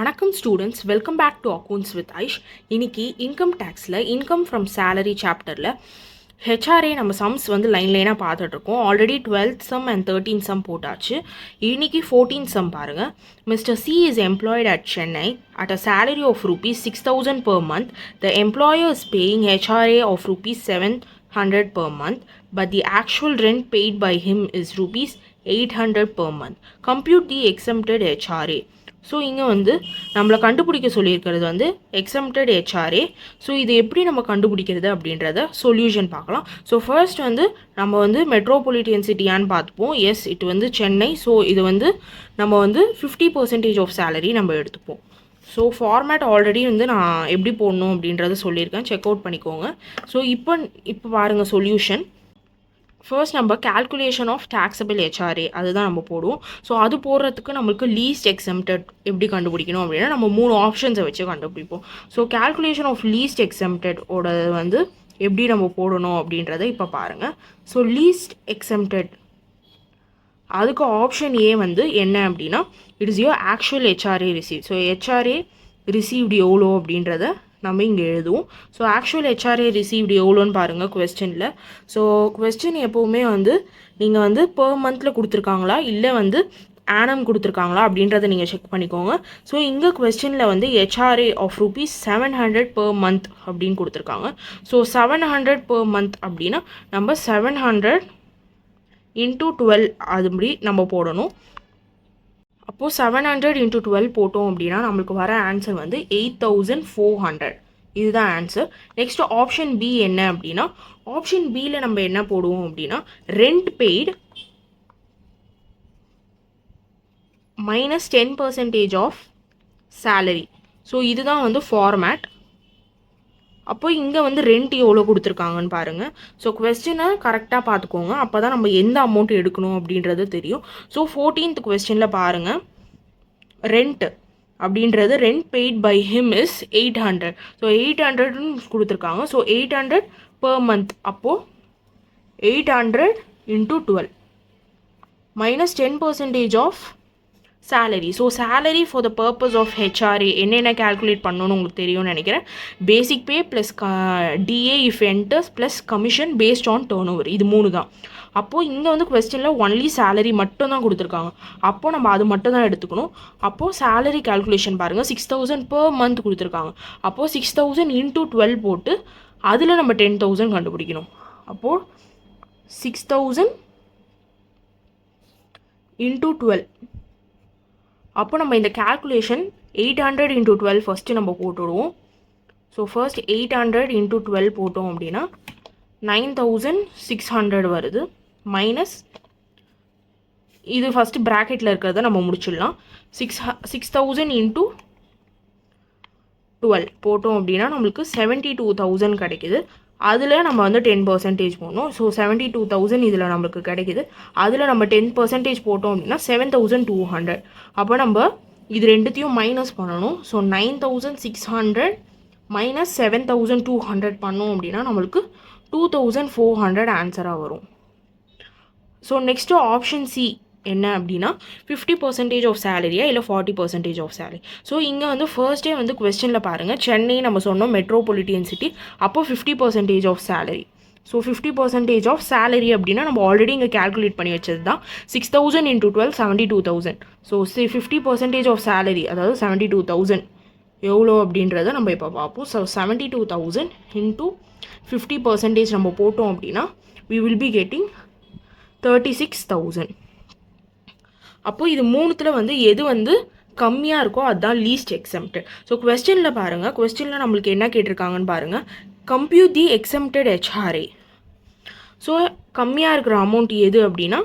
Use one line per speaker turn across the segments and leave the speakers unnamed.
வணக்கம் students, welcome back to accounts with Aish. இன்னைக்கு income டேக்ஸில் இன்கம் ஃப்ரம் சேலரி சாப்டரில் ஹெச்ஆர்ஏ நம்ம சம்ஸ் வந்து லைனாக பார்த்துட்ருக்கோம். Already 12th some and 13th some போட்டாச்சு. இன்னைக்கு 14th சம் பாருங்கள். Mister C is employed at Chennai at a salary of rupees 6,000 per month. The employer is paying HRA of rupees 700 per month, but the actual rent paid by him is rupees 800 per month. Compute the exempted HRA. So இங்கே வந்து நம்மளை கண்டுபிடிக்க சொல்லியிருக்கிறது வந்து exempted HRA. So இது எப்படி நம்ம கண்டுபிடிக்கிறது அப்படின்றத சொல்யூஷன் பார்க்கலாம். ஸோ ஃபர்ஸ்ட் வந்து நம்ம வந்து மெட்ரோபாலிட்டன் சிட்டியான்னு பார்த்துப்போம். எஸ், இது வந்து சென்னை. ஸோ இது வந்து நம்ம வந்து 50% ஆஃப் சேலரி நம்ம எடுத்துப்போம். ஸோ ஃபார்மேட் ஆல்ரெடி வந்து நான் எப்படி போடணும் அப்படின்றத சொல்லியிருக்கேன், செக் அவுட் பண்ணிக்கோங்க. ஸோ இப்போ பாருங்கள் சொல்யூஷன். ஃபர்ஸ்ட் நம்ம கேல்குலேஷன் ஆஃப் டேக்ஸபிள் ஹெச்ஆர்ஏ அதுதான் நம்ம போடுவோம். ஸோ அது போடுறதுக்கு நம்மளுக்கு லீஸ்ட் எக்ஸம்டட் எப்படி கண்டுபிடிக்கணும் அப்படின்னா நம்ம 3 ஆப்ஷன்ஸை வச்சு கண்டுபிடிப்போம். ஸோ கேல்குலேஷன் ஆஃப் லீஸ்ட் எக்ஸம்டடோட வந்து எப்படி நம்ம போடணும் அப்படின்றத இப்போ பாருங்கள். ஸோ லீஸ்ட் எக்ஸம்டட் அதுக்கு ஆப்ஷன் ஏ வந்து என்ன அப்படின்னா it is your actual HRA receive. So HRA received எவ்வளோ அப்படின்றத நம்ம இங்கே எழுதுவோம். ஸோ ஆக்சுவல் ஹெச்ஆர்ஏ ரிசீவ்டு எவ்வளோன்னு பாருங்கள் கொஸ்டினில். ஸோ கொஸ்டின் எப்போவுமே வந்து நீங்கள் வந்து பெர் மந்தில் கொடுத்துருக்காங்களா இல்லை வந்து ஆனம் கொடுத்துருக்காங்களா அப்படின்றத நீங்கள் செக் பண்ணிக்கோங்க. ஸோ இங்கே கொஸ்டினில் வந்து HRA of rupees 700 per month அப்படின்னு கொடுத்துருக்காங்க. ஸோ 700 per month அப்படின்னா நம்ம 700 into 12 அதுபடி நம்ம போடணும். அப்போது 700 into 12 போட்டோம் அப்படின்னா நம்மளுக்கு வர ஆன்சர் வந்து 8,400. இதுதான் ஆன்சர். நெக்ஸ்ட் ஆப்ஷன் பி என்ன அப்படின்னா ஆப்ஷன் பியில் நம்ம என்ன போடுவோம் அப்படின்னா rent paid minus 10% of salary. So இதுதான் வந்து ஃபார்மேட். அப்போ இங்கே வந்து ரெண்ட் எவ்வளோ கொடுத்துருக்காங்கன்னு பாருங்கள். ஸோ கொஸ்டினை கரெக்டாக பார்த்துக்கோங்க, அப்போ தான் நம்ம எந்த அமௌண்ட் எடுக்கணும் அப்படின்றது தெரியும். ஸோ 14th கொஸ்டினில் பாருங்கள், ரெண்ட் அப்படின்றது rent paid by him is 800. So 800ன்னு கொடுத்துருக்காங்க. So 800 per month. அப்போது 800 into 12 minus 10% of salary. So salary for the purpose of HRA என்னென்ன கேல்குலேட் பண்ணணும்னு உங்களுக்கு தெரியும்னு நினைக்கிறேன். Basic pay plus DA if enters plus commission based on turnover. இது 3 தான். அப்போது இங்கே வந்து கொஸ்டினில் ஒன்லி சேலரி மட்டும் தான் கொடுத்துருக்காங்க. அப்போது நம்ம அது மட்டும் தான் எடுத்துக்கணும். அப்போது சேலரி கேல்குலேஷன் பாருங்கள், 6,000 per month கொடுத்துருக்காங்க. அப்போது 6,000 into 12 போட்டு அதில் நம்ம 10,000 கண்டுபிடிக்கணும். அப்போது 6,000 into 12. அப்போ நம்ம இந்த கேல்குலேஷன் 800 into 12 ஃபஸ்ட்டு நம்ம போட்டுவிடுவோம். ஸோ ஃபர்ஸ்ட் 800 into 12 போட்டோம் அப்படின்னா 9,600 வருது. மைனஸ் இது ஃபஸ்ட்டு ப்ராக்கெட்டில் இருக்கிறத நம்ம முடிச்சிடலாம். 6,000 into 12 போட்டோம் அப்படின்னா நம்மளுக்கு 72,000 கிடைக்குது. அதில் நம்ம வந்து 10% போடணும். ஸோ 72,000 இதில் நம்மளுக்கு கிடைக்குது. அதில் நம்ம 10% போட்டோம் அப்படின்னா 7,200. அப்போ நம்ம இது ரெண்டுத்தையும் மைனஸ் பண்ணணும். ஸோ 9,600 மைனஸ் 7,200 பண்ணோம் அப்படின்னா நம்மளுக்கு 2,400 ஆன்சராக வரும். ஸோ நெக்ஸ்ட்டு ஆப்ஷன் சி என்ன அப்படின்னா 50% ஆஃப் சேலரியா இல்லை 40% ஆஃப் சேலரி. ஸோ இங்கே வந்து ஃபர்ஸ்டே வந்து கொஸ்டினில் பாருங்கள், சென்னை நம்ம சொன்னோம் மெட்ரோபாலிட்டன் சிட்டி. அப்போது 50% of salary. So 50% of salary அப்படின்னா நம்ம ஆல்ரெடி இங்கே கேல்குலேட் பண்ணி வச்சது தான். 6,000 into 12 72,000. ஸோ 50% ஆஃப் சேலரி அதாவது 72,000 எவ்வளோ அப்படின்றத நம்ம இப்போ பார்ப்போம். ஸோ 72,000 into 50% நம்ம போட்டோம் அப்படின்னா we will be getting 36,000. அப்போது இது 3த்தில் வந்து எது வந்து கம்மியாக இருக்கோ அதுதான் லீஸ்ட் எக்ஸம்டட். ஸோ கொஸ்டினில் பாருங்கள், கொஸ்டினில் நம்மளுக்கு என்ன கேட்டிருக்காங்கன்னு பாருங்கள், கம்ப்யூட் தி எக்ஸம்டட் ஹெச்ஆர்ஏ. ஸோ கம்மியாக இருக்கிற அமௌண்ட் எது அப்படின்னா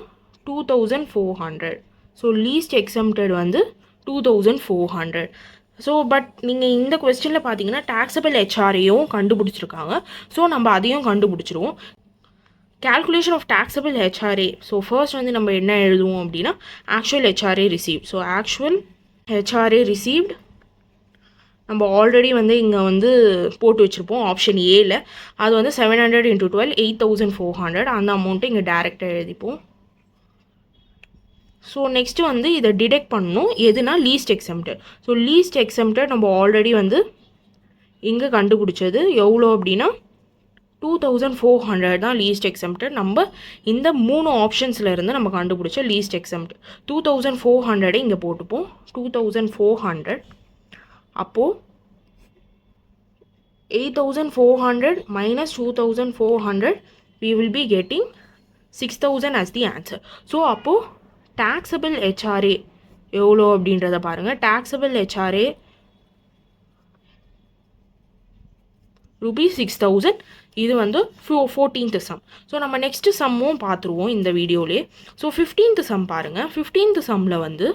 2,400. ஸோ லீஸ்ட் எக்ஸம்டட் வந்து 2,400. ஸோ பட் நீங்கள் இந்த கொஸ்டினில் பார்த்தீங்கன்னா டேக்ஸபிள் ஹெச்ஆர்ஏயும் கண்டுபிடிச்சிருக்காங்க. ஸோ நம்ம அதையும் கண்டுபிடிச்சிருவோம். calculation of taxable HRA. So first வந்து நம்ம என்ன எழுதுவோம் அப்படின்னா actual HRA received. So actual HRA received நம்ம ஆல்ரெடி வந்து இங்கே வந்து போட்டு வச்சுருப்போம் ஆப்ஷன் ஏல. அது வந்து 700 into 12 8,400. அந்த அமௌண்ட்டை இங்கே டேரெக்டாக எழுதிப்போம். ஸோ நெக்ஸ்ட்டு வந்து இதை டிடெக்ட் பண்ணணும் எதுனா least exempted. So least exempted நம்ம ஆல்ரெடி வந்து இங்கே கண்டுபிடிச்சது எவ்வளோ அப்படின்னா 2400 தான் லீஸ்ட் எக்ஸம்ப்டட். நம்ம இந்த 3 ஆப்ஷன்ஸில் இருந்து நம்ம கண்டுபிடிச்ச லீஸ்ட் எக்ஸம்ப்டட் 2400 இங்கே போட்டுப்போம். 2400 அப்போது 8400 minus 2400 we will be getting 6000 as the answer. So அப்போது taxable HRA எவ்வளோ அப்படின்றத பாருங்கள். taxable HRA ₹6000. இது வந்து 14th சம். ஸோ நம்ம நெக்ஸ்ட்டு சம்மும் பார்த்துருவோம் இந்த வீடியோலே. ஸோ 15th சம் பாருங்கள். 15th சம்மில் வந்து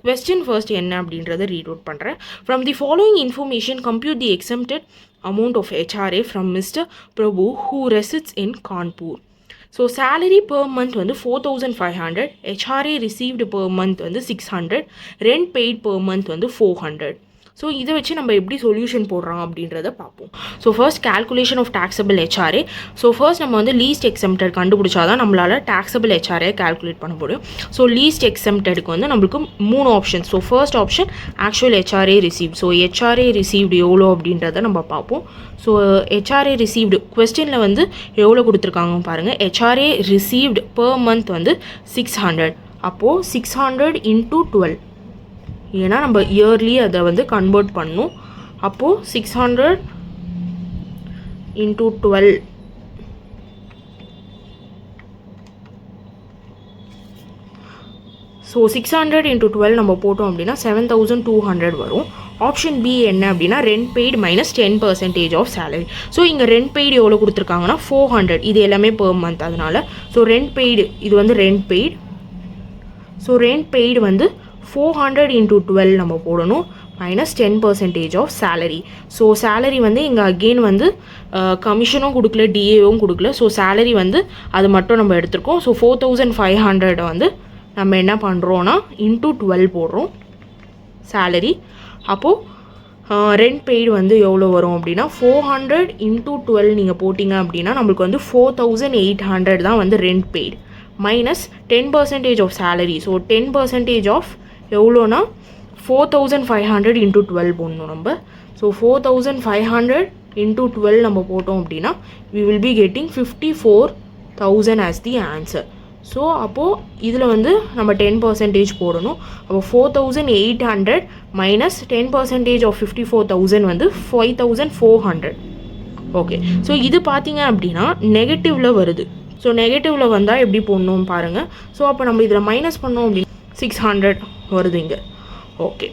question first என்ன அப்படின்றத ரீட் அவுட் பண்ணுறேன். From the following information compute the exempted amount of HRA from Mr. Prabhu who resides in Kanpur. So salary per month வந்து 4500, HRA received per month வந்து 600, rent paid per month வந்து 400. So இதை வச்சு நம்ம எப்படி solution போடுறோம் அப்படின்றத பார்ப்போம். So first calculation of taxable HRA. So first நம்ம வந்து லீஸ்ட் எக்ஸம்ப்டட் கண்டுபிடிச்சாதான் நம்மளால் taxable HRA கால்குலேட் பண்ண முடியும். ஸோ லீஸ்ட் எக்ஸம்ப்டடுக்கு வந்து நம்மளுக்கு 3 option. So first option actual HRA received. So HRA received எவ்வளோ அப்படின்றத நம்ம பார்ப்போம். ஸோ HRA ரிசீவ்டு கொஸ்டினில் வந்து எவ்வளோ கொடுத்துருக்காங்க பாருங்கள். HRA ரிசீவ்டு பர் மந்த் வந்து 600. அப்போது 600 into 12, ஏன்னா நம்ம இயர்லி அதை வந்து கன்வெர்ட் பண்ணணும். அப்போது 600 into 12 ஸோ 600 into 12 நம்ம போட்டோம் அப்படின்னா 7200 வரும். ஆப்ஷன் பி என்ன அப்படின்னா rent paid minus 10% of salary. So இங்கே ரெண்ட் பெய்டு எவ்வளோ கொடுத்துருக்காங்கன்னா 400. இது எல்லாமே பெர் மந்த் அதனால். ஸோ ரெண்ட் பெய்டு இது வந்து rent paid. So rent paid வந்து 400 into 12 நம்ம போடணும் minus 10% of salary. So salary வந்து இங்கே அகெயின் வந்து கமிஷனும் கொடுக்கல, டிஏவும் கொடுக்கல. ஸோ சேலரி வந்து அது மட்டும் நம்ம எடுத்துருக்கோம். ஸோ 4500 வந்து நம்ம என்ன பண்ணுறோன்னா இன்ட்டு 12 போடுறோம் சேலரி. அப்போது ரெண்ட் பெய்டு வந்து எவ்வளோ வரும் அப்படின்னா 400 into 12 நீங்கள் போட்டிங்க அப்படின்னா நம்மளுக்கு வந்து 4800 தான் வந்து rent paid minus 10% of salary. So 10% of எவ்வளோனா 4500 into 12 போடணும் நம்ம. ஸோ 4500 into 12 நம்ம போட்டோம் அப்படின்னா we will be getting 54000 as the answer. So அப்போது இதில் வந்து நம்ம 10% போடணும். அப்போ 4800 மைனஸ் 10% ஆஃப் 54000 வந்து 5400. ஓகே. ஸோ இது பார்த்தீங்க அப்படின்னா நெகட்டிவில் வருது. ஸோ நெகட்டிவில் வந்தால் எப்படி போடணும் பாருங்கள். ஸோ அப்போ நம்ம இதில் மைனஸ் பண்ணோம் அப்படின்னா 600 வருது இங்கே. ஓகே.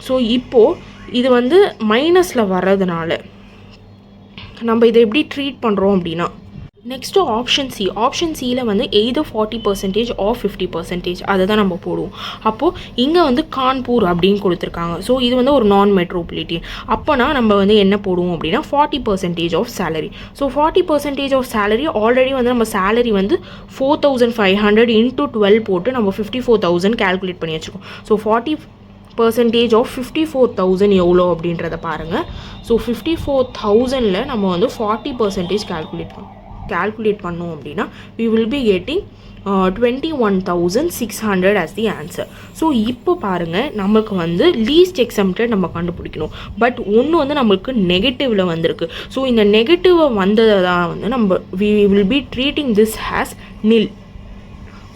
ஸோ இப்போது இது வந்து மைனஸில் வர்றதுனால நம்ம இதை எப்படி ட்ரீட் பண்ணுறோம் அப்படின்னா நெக்ஸ்ட்டு ஆப்ஷன் சி. ஆப்ஷன் சியில் வந்து எய்தர் 40% ஆர் 50% அதை தான் நம்ம போடுவோம். அப்போது இங்கே வந்து கான்பூர் அப்படின்னு கொடுத்துருக்காங்க. ஸோ இது வந்து ஒரு நான் மெட்ரோபாலிட்டியன். அப்போனா நம்ம வந்து என்ன போடுவோம் அப்படின்னா 40% of salary. So 40% of salary already வந்து நம்ம சேலரி வந்து 4500 into 12 போட்டு நம்ம 54000 கால்குலேட் பண்ணி வச்சுருக்கோம். ஸோ 40% ஆஃப் 54000 எவ்வளோ அப்படின்றத பாருங்கள். ஸோ 54000ல் நம்ம வந்து 40% கால்குலேட் பண்ணோம் அப்படின்னா we will be getting 21600 as the answer. So இப்போ பாருங்கள் நமக்கு வந்து லீஸ்ட் எக்ஸம்ப்டட் நம்ம கண்டுபிடிக்கணும். பட் ஒன்று வந்து நம்மளுக்கு நெகட்டிவில் வந்திருக்கு. ஸோ இந்த நெகட்டிவை வந்ததை தான் வந்து நம்ம we will be treating this as nil.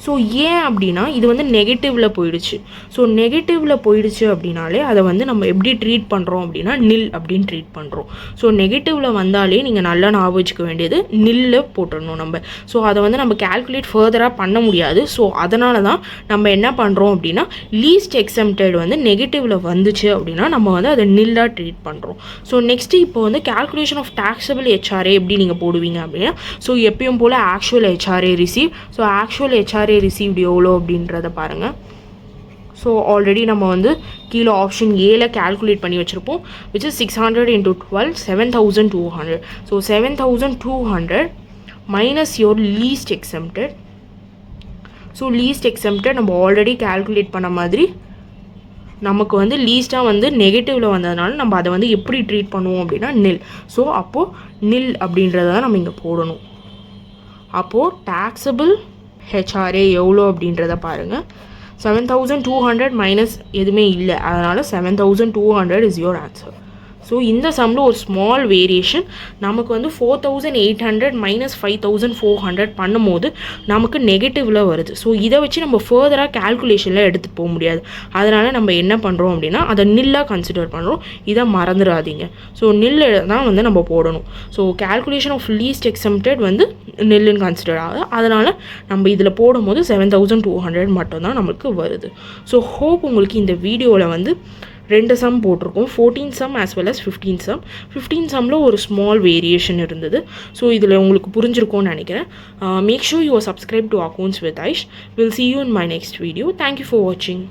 So ஏன் அப்படின்னா இது வந்து நெகட்டிவில் போயிடுச்சு. ஸோ நெகட்டிவில் போயிடுச்சு அப்படின்னாலே அதை வந்து நம்ம எப்படி ட்ரீட் பண்ணுறோம் அப்படின்னா நில் அப்படின்னு ட்ரீட் பண்ணுறோம். ஸோ நெகட்டிவில் வந்தாலே நீங்கள் நல்லா ஞாபகம் வச்சுக்க வேண்டியது நில்ல போட்டுடணும் நம்ம. ஸோ அதை வந்து நம்ம கால்குலேட் ஃபர்தராக பண்ண முடியாது. ஸோ அதனால தான் நம்ம என்ன பண்ணுறோம் அப்படின்னா லீஸ்ட் எக்ஸம்ப்டட் வந்து நெகட்டிவில் வந்துச்சு அப்படின்னா நம்ம வந்து அதை நில்லாக ட்ரீட் பண்ணுறோம். ஸோ நெக்ஸ்ட்டு இப்போ வந்து கால்குலேஷன் ஆஃப் taxable HRA எப்படி நீங்கள் போடுவீங்க அப்படின்னா ஸோ எப்பயும் போல் actual HRA receive. So actual HRA received எவ்வளோ அப்படின்றத பாருங்கள். ஸோ ஆல்ரெடி நம்ம வந்து கீழே ஆப்ஷன் ஏல கால்குலேட் பண்ணி வச்சுருப்போம் which is 600 into 12 7200. So 7200 minus your least exempted. So least exempted நம்ம ஆல்ரெடி கால்குலேட் பண்ண மாதிரி நமக்கு வந்து லீஸ்ட்டாக வந்து நெகட்டிவில் வந்ததுனால நம்ம அதை வந்து எப்படி ட்ரீட் பண்ணுவோம் அப்படின்னா நில். ஸோ அப்போது நில் அப்படின்றத தான் நம்ம இங்கே போடணும். அப்போது taxable HRA எவ்வளோ அப்படின்றத பாருங்கள். 7200 மைனஸ் எதுவுமே இல்லை, அதனால் 7200 இஸ் யோர் ஆன்சர். ஸோ இந்த சம்மில் ஒரு ஸ்மால் வேரியேஷன் நமக்கு வந்து 4800 மைனஸ் 5400 பண்ணும்போது நமக்கு நெகட்டிவில் வருது. ஸோ இதை வச்சு நம்ம ஃபர்தராக கேல்குலேஷனில் எடுத்துகிட்டு போக முடியாது. அதனால் நம்ம என்ன பண்ணுறோம் அப்படின்னா அதை நில்லாக கன்சிடர் பண்ணுறோம். இதை மறந்துடாதீங்க. ஸோ நில் தான் வந்து நம்ம போடணும். So calculation of least exempted வந்து நில்லுன்னு கன்சிடர் ஆகுது. அதனால் நம்ம இதில் போடும்போது 7200 மட்டும்தான் நம்மளுக்கு வருது. ஸோ ஹோப் உங்களுக்கு இந்த வீடியோவில் வந்து 2 சம் போட்டிருக்கோம், 14 sum as well as 15 sum. 15 சம்மில் ஒரு ஸ்மால் வேரியேஷன் இருந்தது. ஸோ இதில் உங்களுக்கு புரிஞ்சிருக்கும்னு நினைக்கிறேன். Make sure you are subscribe to accounts with Aish. Will see you in my next video. Thank you for watching.